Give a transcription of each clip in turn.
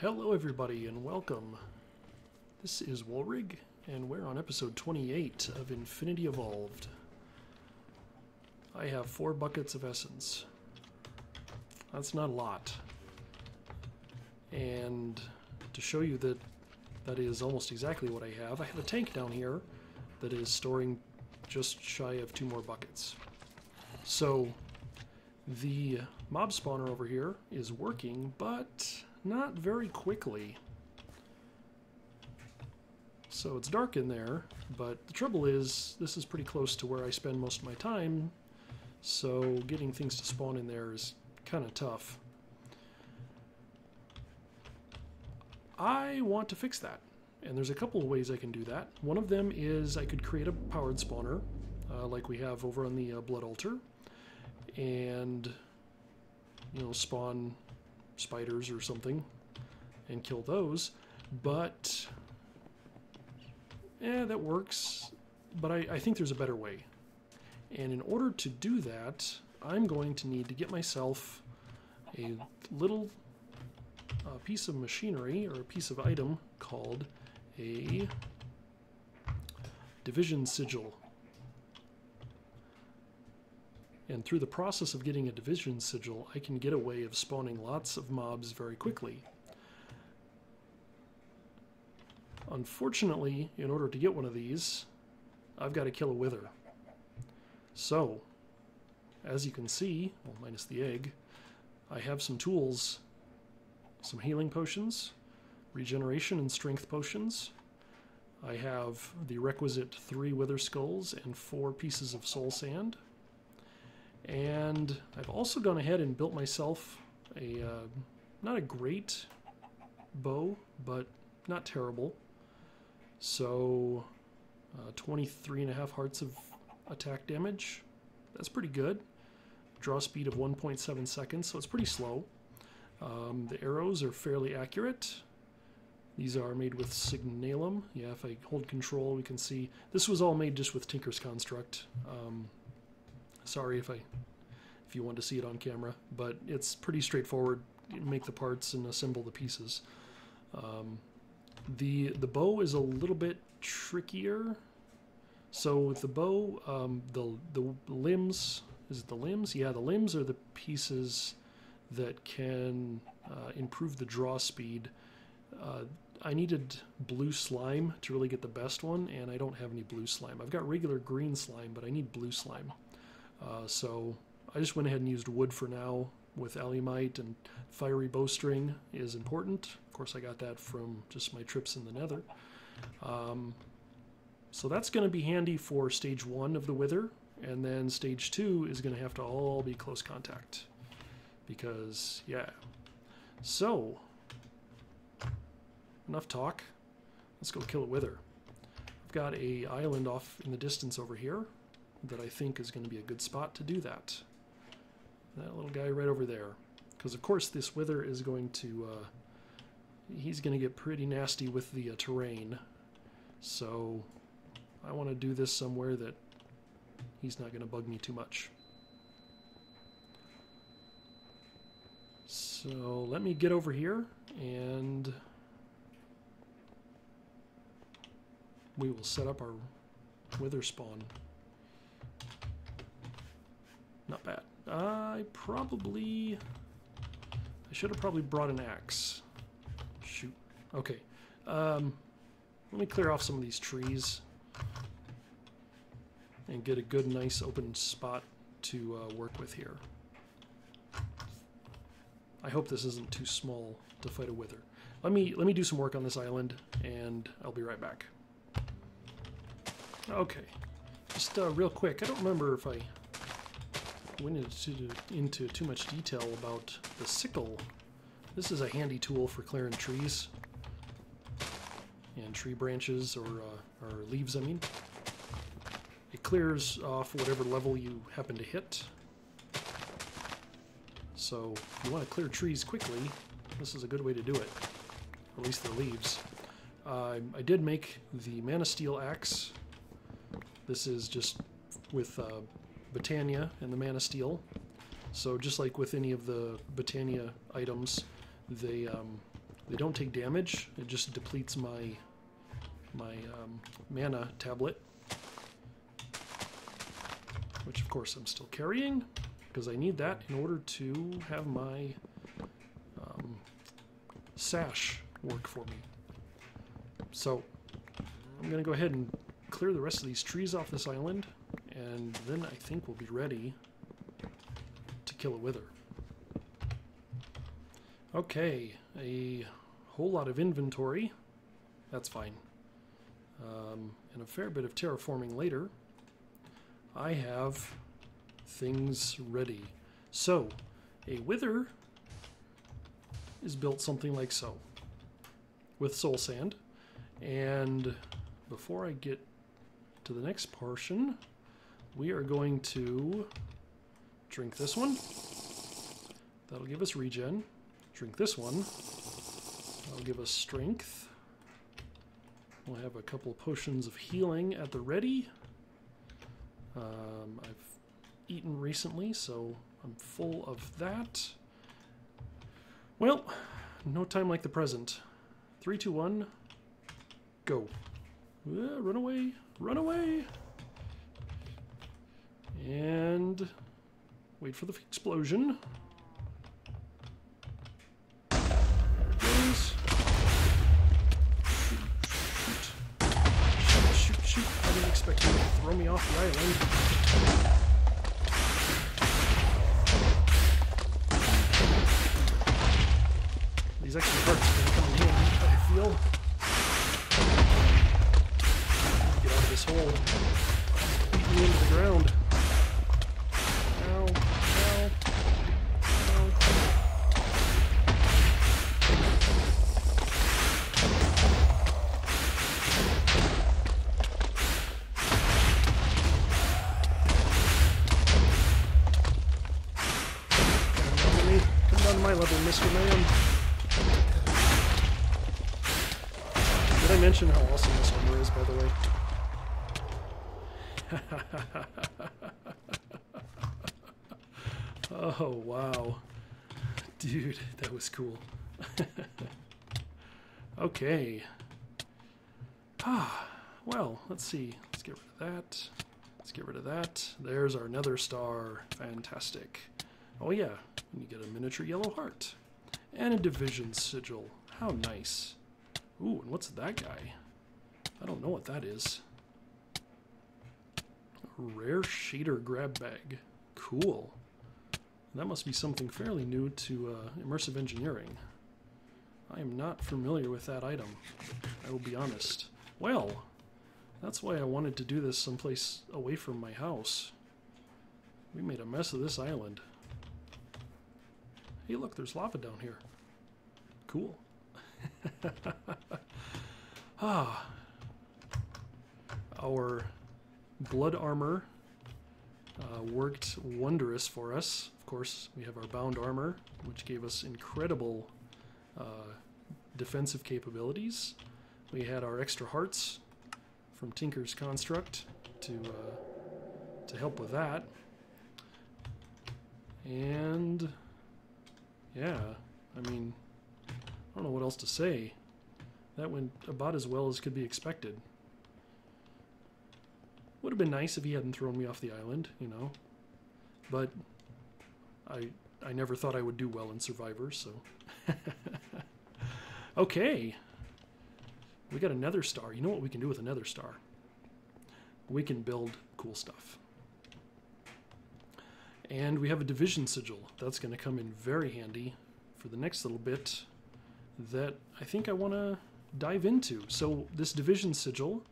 Hello everybody and welcome. This is Woolrig and we're on episode 28 of Infinity Evolved. I have 4 buckets of essence. That's not a lot. And to show you that that is almost exactly what I have a tank down here that is storing just shy of 2 more buckets. So the mob spawner over here is working, but not very quickly. So it's dark in there, but the trouble is this is pretty close to where I spend most of my time, so getting things to spawn in there is kind of tough. I want to fix that, and there's a couple of ways I can do that. One of them is I could create a powered spawner like we have over on the Blood Altar, and spawn spiders or something and kill those, but that works, but I think there's a better way. And in order to do that, I'm going to need to get myself a little piece of machinery or a piece of item called a division sigil. And through the process of getting a division sigil, I can get a way of spawning lots of mobs very quickly. Unfortunately, in order to get one of these, I've got to kill a wither. So, as you can see, well, minus the egg, I have some tools, some healing potions, regeneration and strength potions. I have the requisite 3 wither skulls and 4 pieces of soul sand. And I've also gone ahead and built myself a, not a great bow, but not terrible. So, 23.5 hearts of attack damage. That's pretty good. Draw speed of 1.7 seconds, so it's pretty slow. The arrows are fairly accurate. These are made with Signalum. Yeah, if I hold control, we can see. This was all made just with Tinker's Construct. Sorry if you want to see it on camera, but it's pretty straightforward. You make the parts and assemble the pieces. The bow is a little bit trickier. So with the bow, the limbs, is it the limbs? Yeah, the limbs are the pieces that can improve the draw speed. I needed blue slime to really get the best one, and I don't have any blue slime. I've got regular green slime, but I need blue slime. So I just went ahead and used wood for now with alumite, and fiery bowstring is important. Of course, I got that from just my trips in the nether. So that's going to be handy for stage 1 of the wither, and then stage 2 is going to have to all be close contact. Because, yeah. So, enough talk. Let's go kill a wither. I've got an island off in the distance over here that I think is going to be a good spot to do that. That little guy right over there. Because of course this wither is going to, he's going to get pretty nasty with the terrain. So I want to do this somewhere that he's not going to bug me too much. So let me get over here and we will set up our wither spawn. Not bad. I should have probably brought an axe. Shoot. Okay. Let me clear off some of these trees and get a good, nice open spot to work with here. I hope this isn't too small to fight a wither. Let me do some work on this island, and I'll be right back. Okay. Just real quick. I don't remember if I went into too much detail about the sickle. This is a handy tool for clearing trees and tree branches or leaves, I mean. It clears off whatever level you happen to hit. So if you want to clear trees quickly, this is a good way to do it. Or at least the leaves. I did make the Mana Steel axe. This is just with Botania and the Mana Steel. So just like with any of the Botania items, they They don't take damage. It just depletes my mana tablet, which of course I'm still carrying because I need that in order to have my sash work for me. So I'm going to go ahead and clear the rest of these trees off this island, and then I think we'll be ready to kill a wither. Okay, a whole lot of inventory. That's fine. And a fair bit of terraforming later. I have things ready. So, a wither is built something like so, with soul sand. And before I get to the next portion, we are going to drink this one. That'll give us regen. Drink this one. That'll give us strength. We'll have a couple potions of healing at the ready. I've eaten recently, so I'm full of that. Well, no time like the present. 3, 2, 1, go. Run away, run away. And wait for the explosion. There it goes. Shoot. I didn't expect him to throw me off the island. These extra parts are going to come in handy, I feel. Get out of this hole. Beat me into the ground. Ow, ow, ow. Come down to my level, Mr. Man. Did I mention how awesome this armor is, by the way? Oh, wow. Dude, that was cool. Okay. Well, let's see. Let's get rid of that. Let's get rid of that. There's our nether star. Fantastic. Oh, yeah. You get a miniature yellow heart. And a division sigil. How nice. Ooh, and what's that guy? I don't know what that is. A rare shader grab bag. Cool. That must be something fairly new to immersive engineering. I am not familiar with that item. I will be honest. Well, that's why I wanted to do this someplace away from my house. We made a mess of this island. Hey, look, there's lava down here. Cool. Our blood armor worked wondrous for us. Of course, we have our bound armor, which gave us incredible defensive capabilities. We had our extra hearts from Tinker's Construct to help with that. And yeah, I mean, I don't know what else to say. That went about as well as could be expected. Would have been nice if he hadn't thrown me off the island, you know. But I never thought I would do well in Survivor, so. Okay. We got a nether star. You know what we can do with a nether star? We can build cool stuff. And we have a division sigil. That's going to come in very handy for the next little bit that I think I want to dive into. So this division sigil,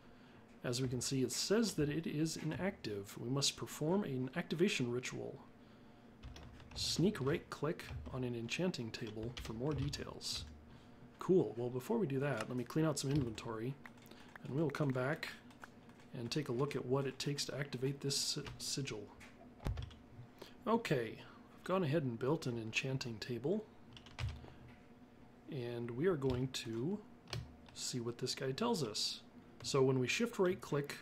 as we can see, it says that it is inactive. We must perform an activation ritual. Sneak right-click on an enchanting table for more details. Cool. Well, before we do that, let me clean out some inventory, and we'll come back and take a look at what it takes to activate this sigil. Okay, I've gone ahead and built an enchanting table, and we are going to see what this guy tells us. So when we shift right-click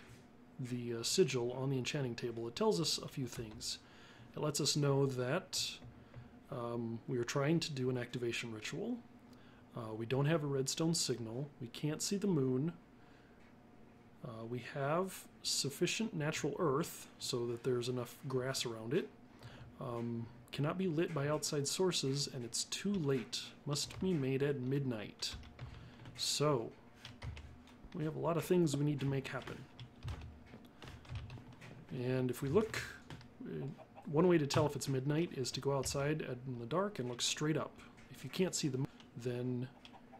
the sigil on the enchanting table, it tells us a few things. It lets us know that we are trying to do an activation ritual. We don't have a redstone signal. We can't see the moon. We have sufficient natural earth so that there's enough grass around it. Cannot be lit by outside sources, and it's too late. Must be made at midnight. So, we have a lot of things we need to make happen. And if we look, one way to tell if it's midnight is to go outside in the dark and look straight up. If you can't see the moon, then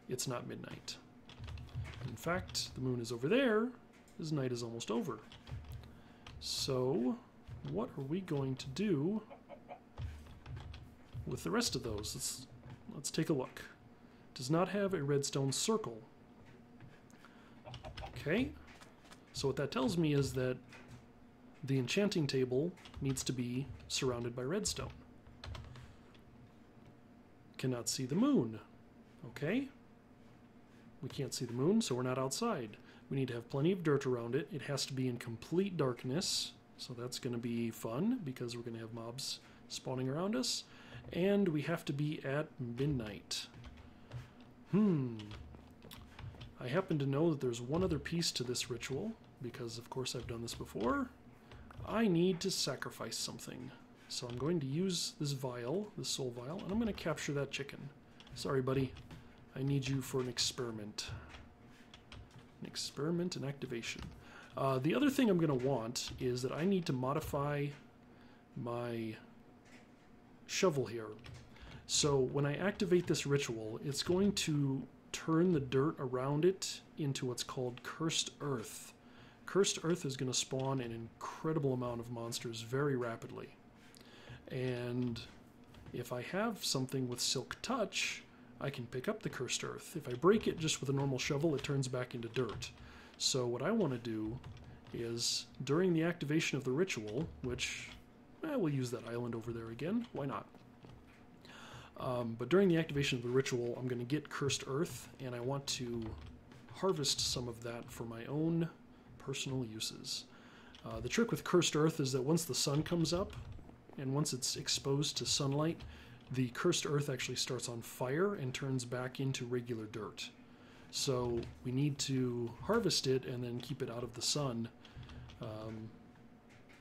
it's not midnight. In fact, the moon is over there, as night is almost over. So, what are we going to do with the rest of those? Let's take a look. Does not have a redstone circle. Okay, so what that tells me is that the enchanting table needs to be surrounded by redstone. Cannot see the moon. Okay, we can't see the moon, so we're not outside. We need to have plenty of dirt around it. It has to be in complete darkness, so that's going to be fun because we're going to have mobs spawning around us. And we have to be at midnight. I happen to know that there's one other piece to this ritual, because of course I've done this before. I need to sacrifice something. So I'm going to use this vial, this soul vial, and I'm going to capture that chicken. Sorry, buddy. I need you for an experiment. An experiment and activation. The other thing I'm going to want is that I need to modify my shovel here. So when I activate this ritual, it's going to turn the dirt around it into what's called cursed earth. Cursed earth is going to spawn an incredible amount of monsters very rapidly. And if I have something with silk touch, I can pick up the cursed earth. If I break it just with a normal shovel, it turns back into dirt. So what I want to do is, during the activation of the ritual, which, we'll use that island over there again, why not? But during the activation of the ritual, I'm going to get cursed earth, and I want to harvest some of that for my own personal uses. The trick with cursed earth is that once the sun comes up, and once it's exposed to sunlight, the cursed earth actually starts on fire and turns back into regular dirt. So we need to harvest it and then keep it out of the sun,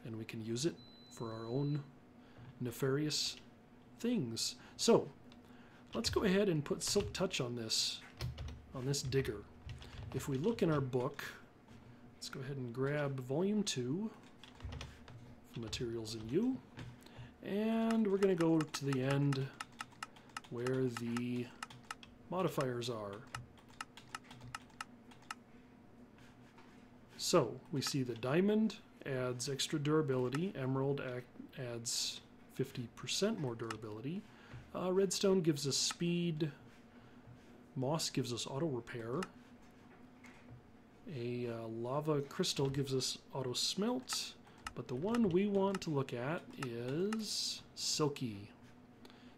and we can use it for our own nefarious things. So let's go ahead and put silk touch on this digger. If we look in our book, let's go ahead and grab volume 2 for materials in U, and we're going to go to the end where the modifiers are. So we see the diamond adds extra durability, emerald adds 50% more durability, redstone gives us speed, moss gives us auto repair, a lava crystal gives us auto smelt, but the one we want to look at is silky.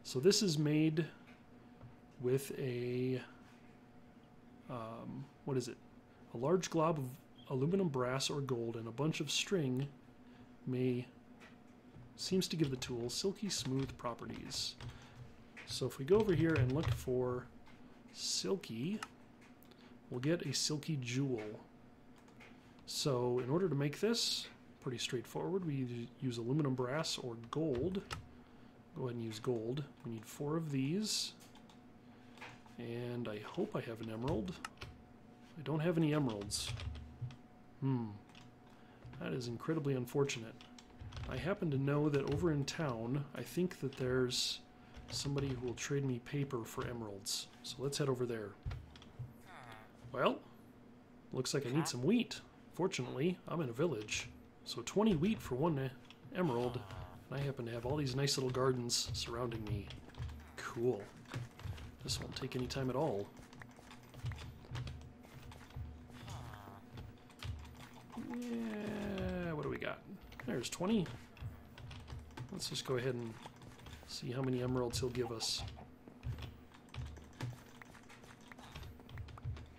So this is made with a, what is it? A large glob of aluminum, brass, or gold, and a bunch of string seems to give the tool silky smooth properties. So if we go over here and look for silky, we'll get a silky jewel. So in order to make this, pretty straightforward, we use aluminum, brass, or gold. Go ahead and use gold. We need 4 of these, and I hope I have an emerald. I don't have any emeralds. That is incredibly unfortunate. I happen to know that over in town, I think that there's somebody who will trade me paper for emeralds. So let's head over there. Well, looks like I need some wheat. Fortunately, I'm in a village. So 20 wheat for 1 emerald, and I happen to have all these nice little gardens surrounding me. Cool. This won't take any time at all. Yeah, what do we got? There's 20. Let's just go ahead and see how many emeralds he'll give us.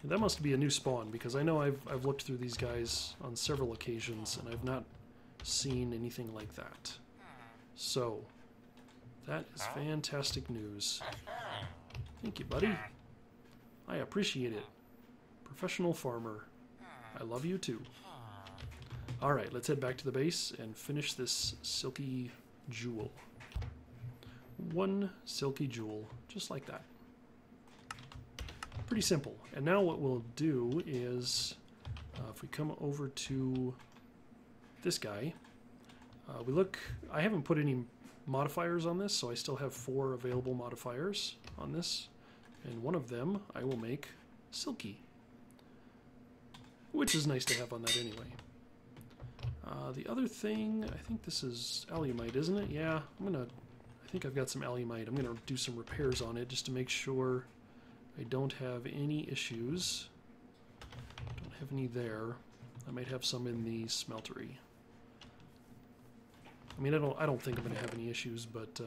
That must be a new spawn, because I know I've looked through these guys on several occasions, and I've not seen anything like that. So, that is fantastic news. Thank you, buddy. I appreciate it. Professional farmer. I love you too. Alright, let's head back to the base and finish this silky jewel. One silky jewel, just like that. Pretty simple. And now what we'll do is, if we come over to this guy, we look, I haven't put any modifiers on this, so I still have 4 available modifiers on this. And one of them I will make silky, which is nice to have on that anyway. The other thing, I think this is alumite, isn't it? Yeah, I think I've got some alumite. I'm gonna do some repairs on it just to make sure I don't have any issues. Don't have any there. I might have some in the smeltery. I mean, I don't think I'm gonna have any issues, but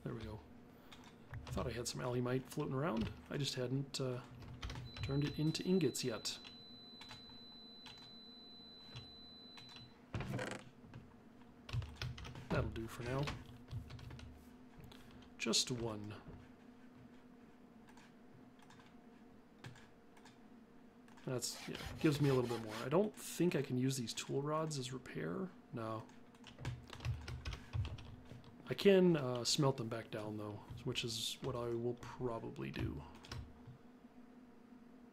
there we go. I thought I had some alumite floating around. I just hadn't turned it into ingots yet. That'll do for now. Just one. That's, yeah, gives me a little bit more. I don't think I can use these tool rods as repair. No. I can smelt them back down though, which is what I will probably do.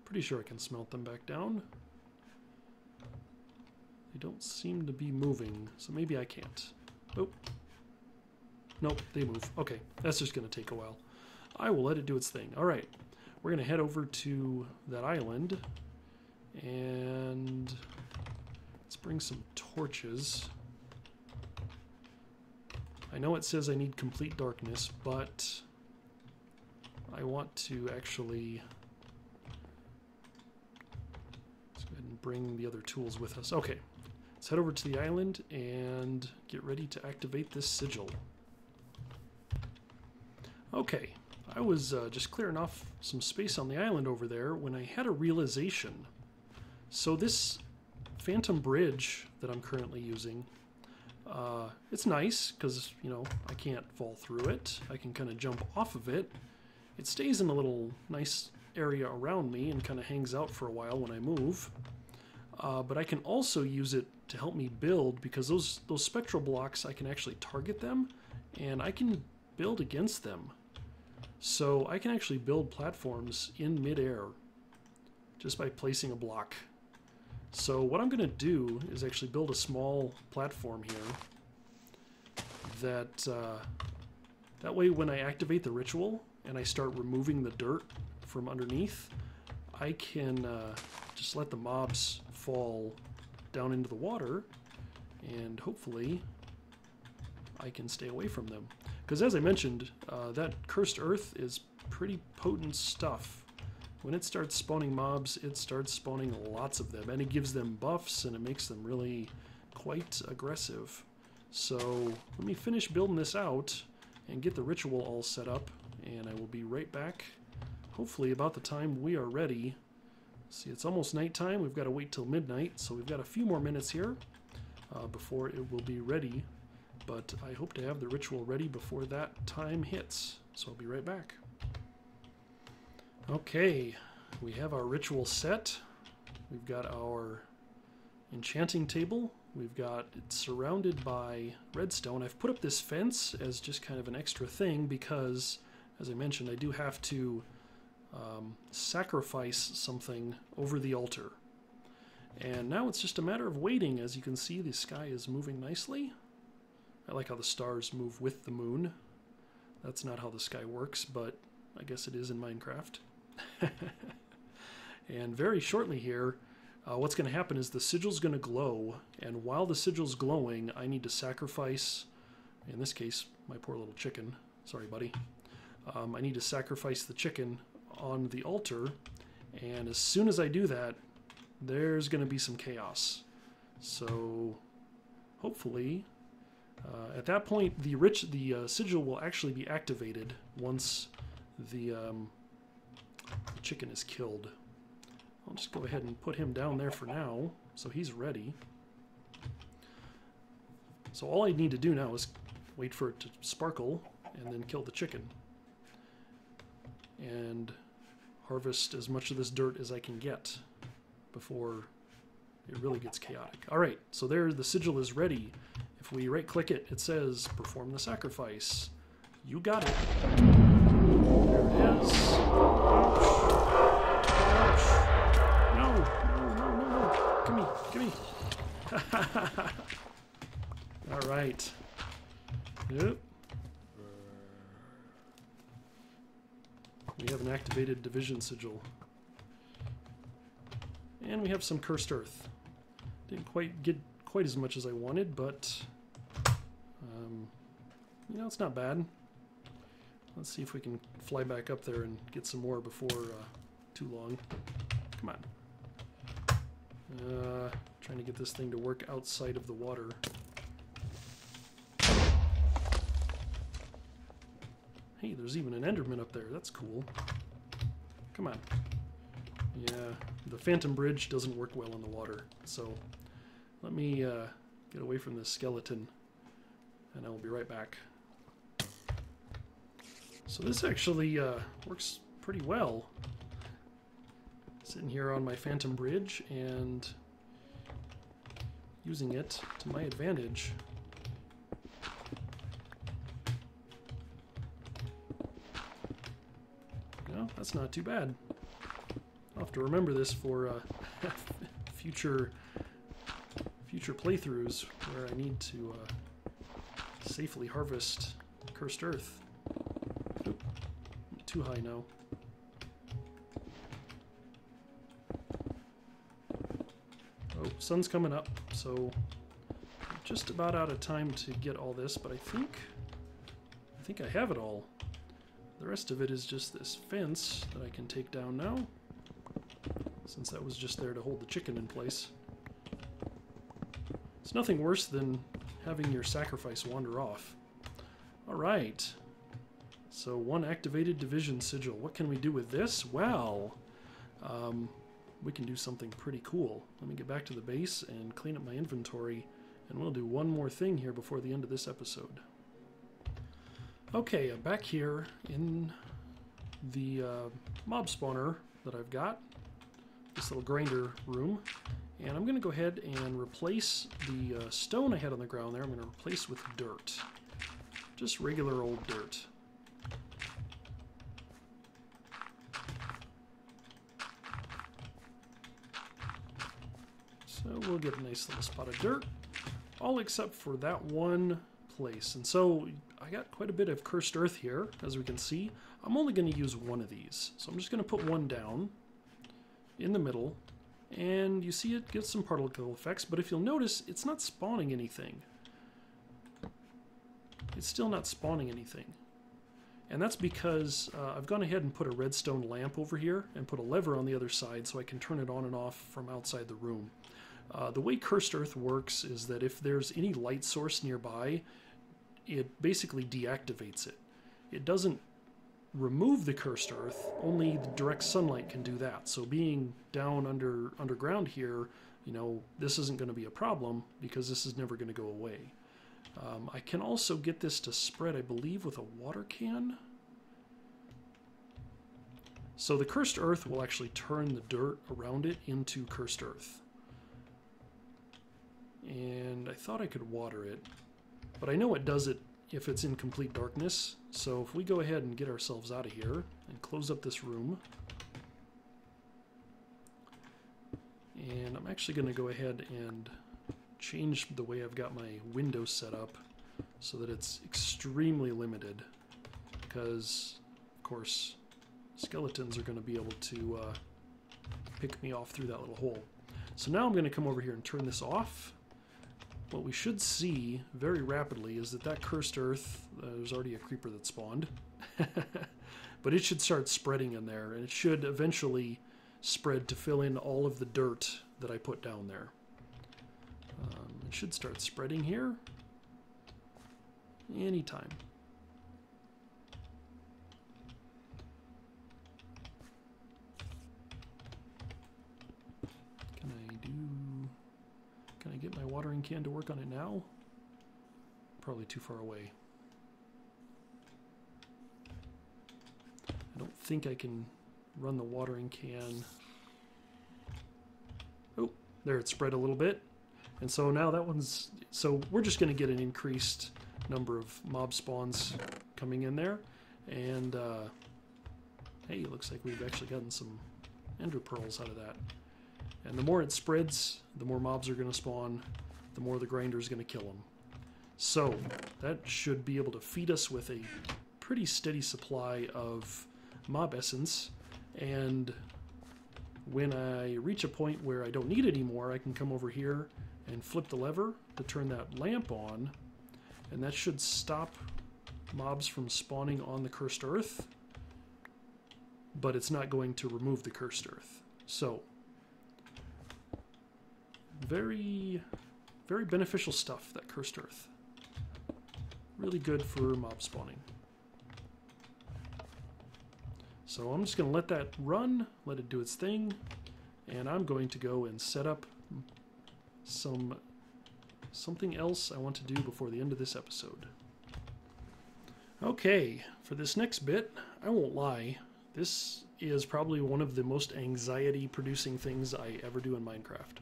Pretty sure I can smelt them back down. They don't seem to be moving, so maybe I can't. Oh. Nope, they move. Okay, that's just going to take a while. I will let it do its thing. Alright, we're going to head over to that island. And let's bring some torches. I know it says I need complete darkness, but I want to actually... Let's go ahead and bring the other tools with us. Okay, let's head over to the island and get ready to activate this sigil. Okay, I was just clearing off some space on the island over there when I had a realization. So this Phantom Bridge that I'm currently using, it's nice because, you know, I can't fall through it. I can kind of jump off of it. It stays in a little nice area around me and kind of hangs out for a while when I move. But I can also use it to help me build, because those spectral blocks, I can actually target them and I can build against them. So I can actually build platforms in midair just by placing a block. So what I'm going to do is actually build a small platform here that way when I activate the ritual and I start removing the dirt from underneath, I can just let the mobs fall down into the water and hopefully I can stay away from them. Because as I mentioned, that Cursed Earth is pretty potent stuff. When it starts spawning mobs, it starts spawning lots of them, and it gives them buffs, and it makes them really quite aggressive. So let me finish building this out and get the ritual all set up, and I will be right back, hopefully about the time we are ready. See, it's almost nighttime. We've got to wait till midnight, so we've got a few more minutes here before it will be ready. But I hope to have the ritual ready before that time hits, so I'll be right back. Okay, we have our ritual set. We've got our enchanting table. We've got it surrounded by redstone. I've put up this fence as just kind of an extra thing because, as I mentioned, I do have to sacrifice something over the altar. And now it's just a matter of waiting. As you can see, the sky is moving nicely. I like how the stars move with the moon. That's not how the sky works, but I guess it is in Minecraft. And very shortly here, what's going to happen is the sigil's going to glow, and while the sigil's glowing, I need to sacrifice, in this case, my poor little chicken. Sorry, buddy. I need to sacrifice the chicken on the altar, and as soon as I do that, there's going to be some chaos. So, hopefully, at that point, the sigil will actually be activated once the chicken is killed. I'll just go ahead and put him down there for now, so he's ready. So all I need to do now is wait for it to sparkle, and then kill the chicken. And harvest as much of this dirt as I can get before it really gets chaotic. Alright, so there the sigil is ready. If we right click it, it says perform the sacrifice. You got it. There it is. Ouch. No. Gimme. Alright. Yep. We have an activated division sigil. And we have some cursed earth. Didn't quite get quite as much as I wanted, but you know, it's not bad. Let's see if we can fly back up there and get some more before too long. Come on. Trying to get this thing to work outside of the water. Hey, there's even an Enderman up there. That's cool. Come on. Yeah, the Phantom Bridge doesn't work well in the water. So let me get away from this skeleton, and I will be right back. So this actually works pretty well. Sitting here on my Phantom Bridge and using it to my advantage. No, that's not too bad. I'll have to remember this for future playthroughs where I need to safely harvest cursed earth. Oop, too high now. Oh, sun's coming up, so I'm just about out of time to get all this, but I think I have it all. The rest of it is just this fence that I can take down now, since that was just there to hold the chicken in place. It's nothing worse than having your sacrifice wander off. Alright, so one activated division sigil. What can we do with this? Well, we can do something pretty cool. Let me get back to the base and clean up my inventory, and we'll do one more thing here before the end of this episode. Okay, I'm back here in the mob spawner that I've got, this little grinder room, and I'm going to go ahead and replace the stone I had on the ground there. I'm going to replace with dirt, just regular old dirt. So we'll get a nice little spot of dirt, all except for that one place. And so I got quite a bit of cursed earth here, as we can see. I'm only going to use one of these. So I'm just going to put one down in the middle, and you see it gives some particle effects, but if you'll notice, it's not spawning anything. It's still not spawning anything. And that's because I've gone ahead and put a redstone lamp over here and put a lever on the other side so I can turn it on and off from outside the room. The way cursed earth works is that if there's any light source nearby, it basically deactivates it. It doesn't remove the cursed earth, only the direct sunlight can do that. So being down underground here, you know, this isn't going to be a problem because this is never going to go away. I can also get this to spread, I believe, with a water can. So the cursed earth will actually turn the dirt around it into cursed earth. And I thought I could water it, but I know it does it if it's in complete darkness. So if we go ahead and get ourselves out of here and close up this room, and I'm actually going to go ahead and change the way I've got my window set up so that it's extremely limited, because of course skeletons are going to be able to pick me off through that little hole. So now I'm going to come over here and turn this off. What we should see very rapidly is that cursed earth, there's already a creeper that spawned, but it should start spreading in there, and it should eventually spread to fill in all of the dirt that I put down there. It should start spreading here anytime. Can I get my watering can to work on it now? Probably too far away. I don't think I can run the watering can. Oh, there it spread a little bit. And so now that one's... So we're just going to get an increased number of mob spawns coming in there. And, hey, it looks like we've actually gotten some ender pearls out of that. And the more it spreads, the more mobs are going to spawn, the more the grinder is going to kill them. So that should be able to feed us with a pretty steady supply of mob essence. And when I reach a point where I don't need it anymore, I can come over here and flip the lever to turn that lamp on. And that should stop mobs from spawning on the cursed earth. But it's not going to remove the cursed earth. So, very, very beneficial stuff, that cursed earth. Really good for mob spawning. So I'm just going to let that run, let it do its thing, and I'm going to go and set up something else I want to do before the end of this episode. Okay, for this next bit, I won't lie, this is probably one of the most anxiety-producing things I ever do in Minecraft.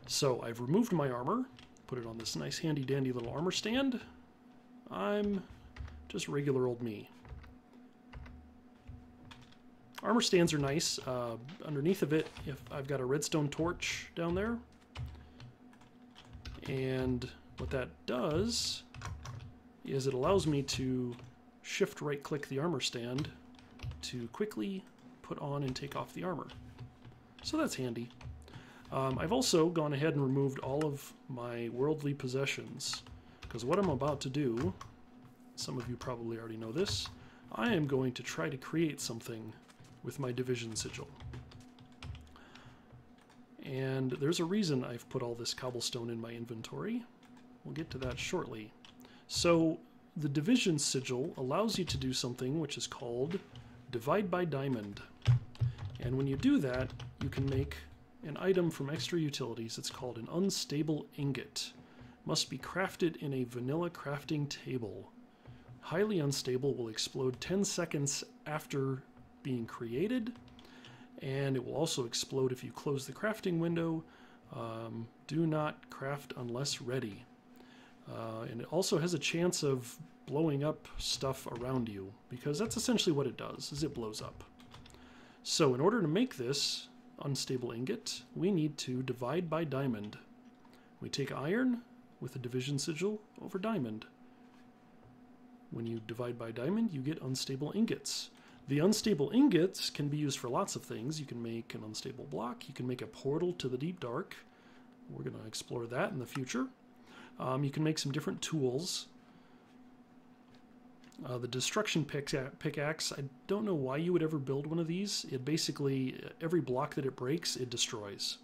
So I've removed my armor, put it on this nice handy-dandy little armor stand. I'm just regular old me. Armor stands are nice. Underneath of it, if I've got a redstone torch down there. And what that does is it allows me to shift right-click the armor stand to quickly put on and take off the armor. So that's handy. I've also gone ahead and removed all of my worldly possessions, because what I'm about to do, some of you probably already know this, I am going to try to create something with my division sigil. And there's a reason I've put all this cobblestone in my inventory. We'll get to that shortly. So the division sigil allows you to do something which is called divide by diamond. And when you do that, you can make an item from extra utilities. It's called an unstable ingot. Must be crafted in a vanilla crafting table. Highly unstable, will explode 10 seconds after being created, and it will also explode if you close the crafting window. Do not craft unless ready. And it also has a chance of blowing up stuff around you, because that's essentially what it does, is it blows up. So in order to make this unstable ingot, we need to divide by diamond. We take iron with a division sigil over diamond. When you divide by diamond, you get unstable ingots. The unstable ingots can be used for lots of things. You can make an unstable block. You can make a portal to the deep dark. We're going to explore that in the future. You can make some different tools. The destruction pickaxe, I don't know why you would ever build one of these. It basically, every block that it breaks, it destroys.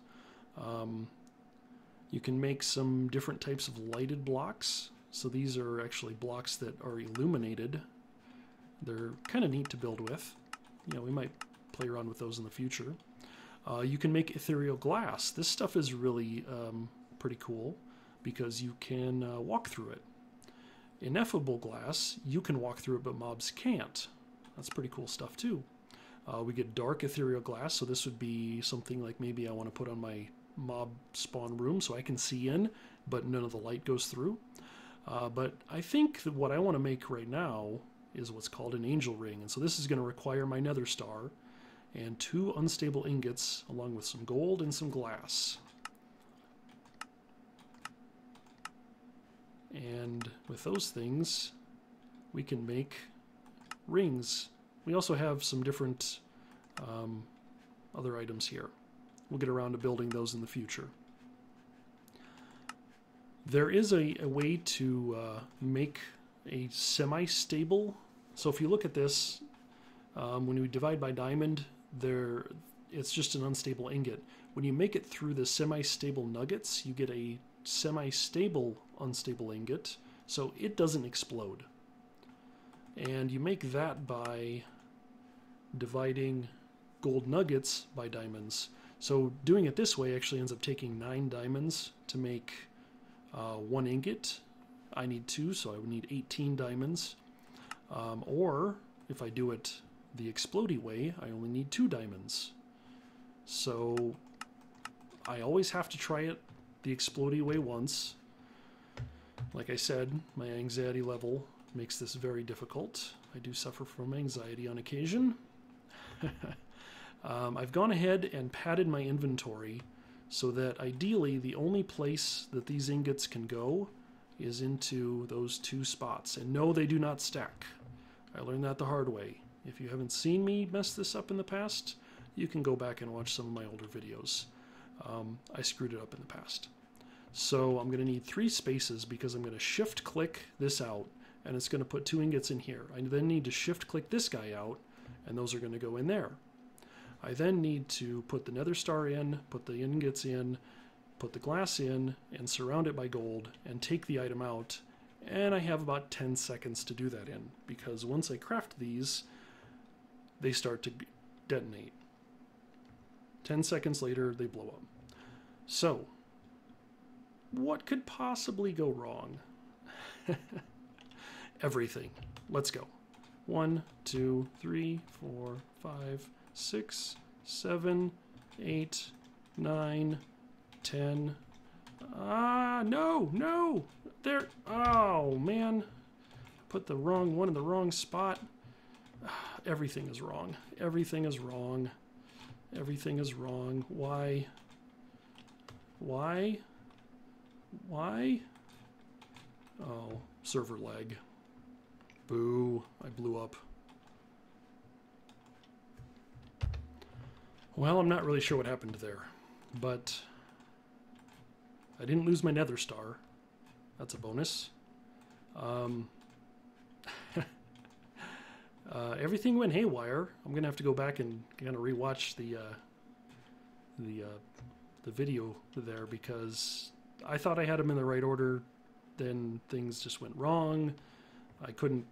You can make some different types of lighted blocks. So these are actually blocks that are illuminated. They're kind of neat to build with. You know, we might play around with those in the future. You can make ethereal glass. This stuff is really pretty cool because you can walk through it. Ineffable glass, you can walk through it, but mobs can't. That's pretty cool stuff too. We get dark ethereal glass, so this would be something like maybe I want to put on my mob spawn room so I can see in, but none of the light goes through. But I think that what I want to make right now is what's called an angel ring, and so this is going to require my nether star and 2 unstable ingots along with some gold and some glass. And with those things, we can make rings. We also have some different other items here. We'll get around to building those in the future. There is a way to make a semi-stable. So if you look at this, when we divide by diamond, it's just an unstable ingot. When you make it through the semi-stable nuggets, you get a semi-stable unstable ingot, so it doesn't explode. And you make that by dividing gold nuggets by diamonds. So doing it this way actually ends up taking 9 diamonds to make 1 ingot. I need 2, so I would need 18 diamonds. Or if I do it the explodey way, I only need 2 diamonds. So I always have to try it the explodey way once. Like I said, my anxiety level makes this very difficult. I do suffer from anxiety on occasion. I've gone ahead and padded my inventory so that ideally the only place that these ingots can go is into those 2 spots. And no, they do not stack. I learned that the hard way. If you haven't seen me mess this up in the past, you can go back and watch some of my older videos. I screwed it up in the past. So I'm going to need 3 spaces because I'm going to shift click this out and it's going to put 2 ingots in here. I then need to shift click this guy out and those are going to go in there. I then need to put the nether star in, put the ingots in, put the glass in, and surround it by gold, and take the item out. And I have about 10 seconds to do that in, because once I craft these, they start to detonate. 10 seconds later, they blow up. So, what could possibly go wrong? Everything. Let's go. 1, 2, 3, 4, 5, 6, 7, 8, 9, 10. No! There. Oh, man. Put the wrong one in the wrong spot. Everything is wrong. Everything is wrong. Everything is wrong. Why? Why? Why? Oh, server lag. Boo. I blew up. Well, I'm not really sure what happened there, but I didn't lose my nether star. That's a bonus. Everything went haywire. I'm gonna have to go back and kind of rewatch the video there because I thought I had them in the right order. Then things just went wrong. I couldn't.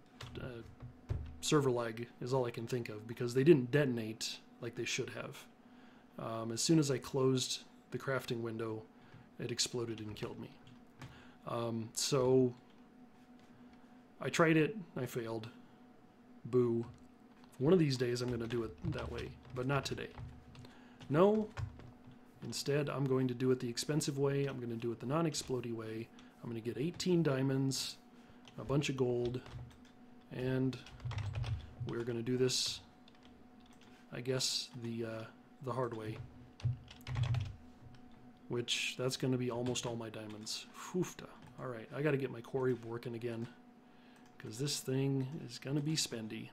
Server lag is all I can think of because they didn't detonate like they should have. As soon as I closed the crafting window, it exploded and killed me. So I tried it, I failed. Boo. One of these days I'm going to do it that way, but not today. No, instead I'm going to do it the expensive way. I'm going to do it the non-explodey way. I'm going to get 18 diamonds, a bunch of gold, and we're going to do this, I guess, the hard way. Which, that's going to be almost all my diamonds. Foofta. Alright, I got to get my quarry working again. Because this thing is going to be spendy.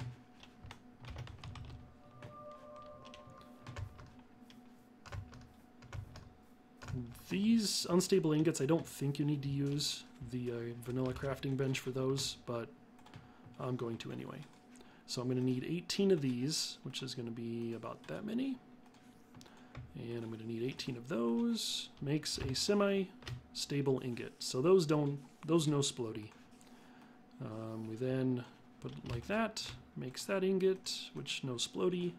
These unstable ingots, I don't think you need to use the vanilla crafting bench for those, but I'm going to anyway. So I'm going to need 18 of these, which is going to be about that many. And I'm going to need 18 of those. Makes a semi-stable ingot. So those no splody. We then put it like that. Makes that ingot, which no splody.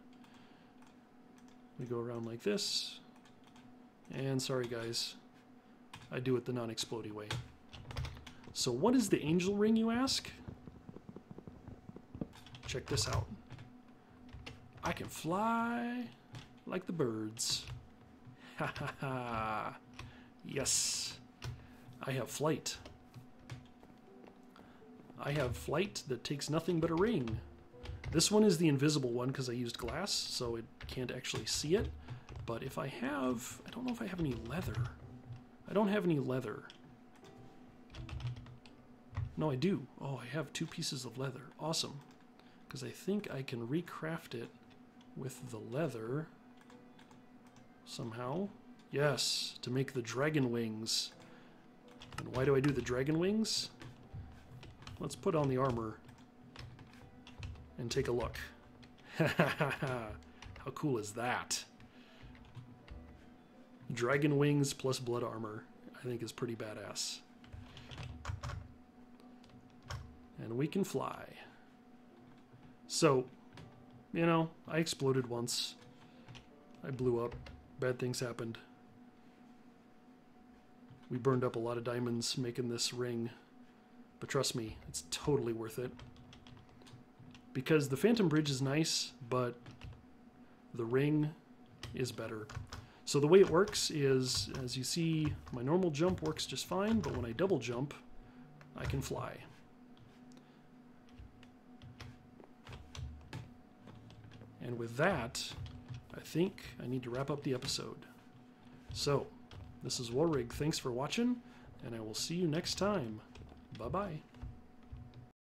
We go around like this. And sorry guys, I do it the non-explodey way. So what is the angel ring, you ask? Check this out. I can fly like the birds. Ha ha ha. Yes. I have flight. I have flight that takes nothing but a ring. This one is the invisible one because I used glass, so it can't actually see it. But if I have... I don't know if I have any leather. I don't have any leather. No, I do. Oh, I have 2 pieces of leather. Awesome. Because I think I can recraft it with the leather somehow. Yes, to make the dragon wings. And why do I do the dragon wings? Let's put on the armor and take a look. How cool is that? Dragon wings plus blood armor, I think, is pretty badass. And we can fly. So, you know, I exploded once. I blew up. Bad things happened. We burned up a lot of diamonds making this ring. But trust me, it's totally worth it. because the Phantom Bridge is nice, but the ring is better. So the way it works is, as you see, my normal jump works just fine, but when I double jump, I can fly. And with that, I think I need to wrap up the episode. So, this is Warrig. Thanks for watching, and I will see you next time. Bye-bye.